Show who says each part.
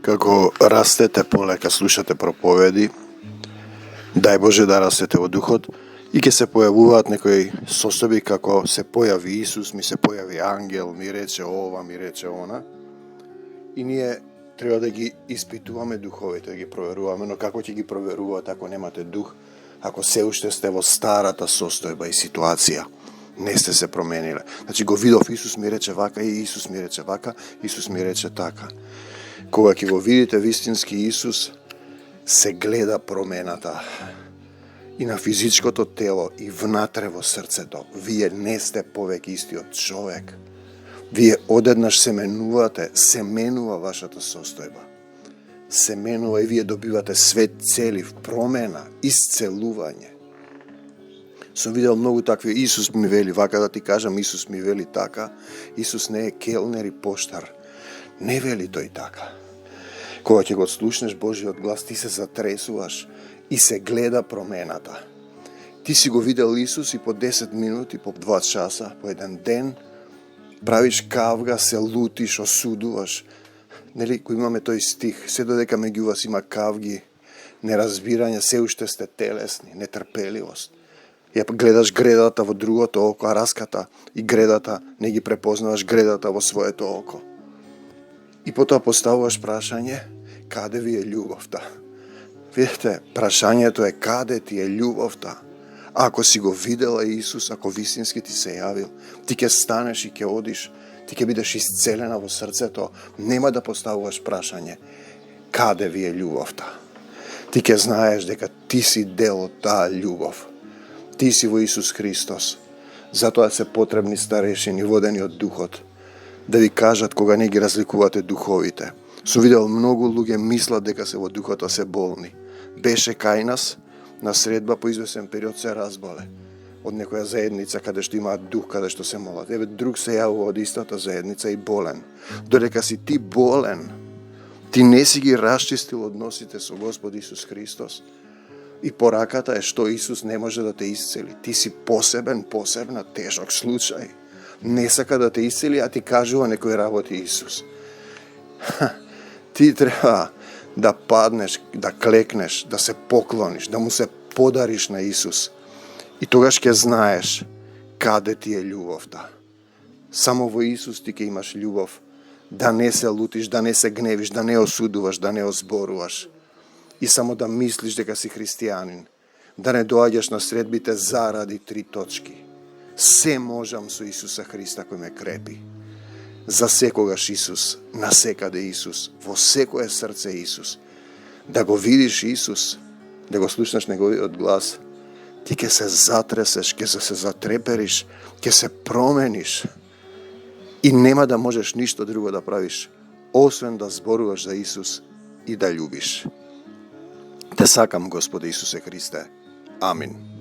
Speaker 1: Како растете полека, слушате проповеди, дај Боже да растете во духот и ќе се појавуваат некои состојби како се појави Исус, ми се појави ангел, ми рече ова, ми рече она. И ние треба да ги испитуваме духовите, да ги проверуваме, но како ќе ги проверувате ако немате дух, ако се уште сте во старата состојба и ситуација, не сте се промениле. Значи го видов Исус ми рече вака и Исус ми рече вака, Исус ми рече така. Кога ќе го видите вистински Исус, се гледа промената и на физичкото тело и внатре во срцето. Вие не сте повеќе истиот човек. Вие одеднаш се менувате, се менува вашата состојба. Се менува и вие добивате свет целив, промена, исцелување. Сум видел многу такви, Исус ми вели вака, да ти кажам, Исус ми вели така. Исус не е келнер и поштар. Не вели тој така. Кога ќе го слушнеш Божиот глас, ти се затресуваш и се гледа промената. Ти си го видел Исус и по 10 минути, по 2 часа, по еден ден, правиш кавга, се лутиш, осудуваш. Нели, кој имаме тој стих, се додека меѓу вас има кавги, неразбирање, се уште сте телесни, нетрпеливост. Ја гледаш гредата во другото око, а раската и гредата не ги препознаваш гредата во своето око. И потоа поставуваш прашање, каде ви е љубовта? Видите, прашањето е каде ти е љубовта? Ако си го видела Исус, ако вистински ти се јавил, ти ќе станеш и ќе одиш, ти ќе бидеш исцелена во срцето, нема да поставуваш прашање, каде ви е љубовта? Ти ќе знаеш дека ти си дел од таа љубов. Ти си во Исус Христос. Затоа се потребни старешини, водени од Духот, да ви кажат кога не ги разликувате духовите. Сум видел многу луѓе мислат дека се во духот, а се болни. Беше кај нас, на средба по извесен период се разболе од некоја заедница каде што имаат дух, каде што се молат. Еве друг се јавува од истата заедница и болен. Додека си ти болен, ти не си ги расчистил односите со Господ Исус Христос. И пораката е што Исус не може да те исцели. Ти си посебна, тежок случај. Не сака да те исцели, а ти кажува некои работи Исус. Ти треба да паднеш, да клекнеш, да се поклониш, да му се подариш на Исус. И тогаш ќе знаеш каде ти е љубовта. Само во Исус ти ќе имаш љубов, да не се лутиш, да не се гневиш, да не осудуваш, да не озборуваш. И само да мислиш дека си христијанин, да не доаѓаш на средбите заради 3 точки. Се можам со Исуса Христа кој ме крепи. За секогаш Исус, насекаде Исус, во секое срце Исус. Да го видиш Исус, да го слушнеш неговиот глас, ти ќе се затресеш, ќе се затрепериш, ќе се промениш и нема да можеш ништо друго да правиш, освен да зборуваш за Исус и да љубиш. Те сакам, Господи Исусе Христе. Амин.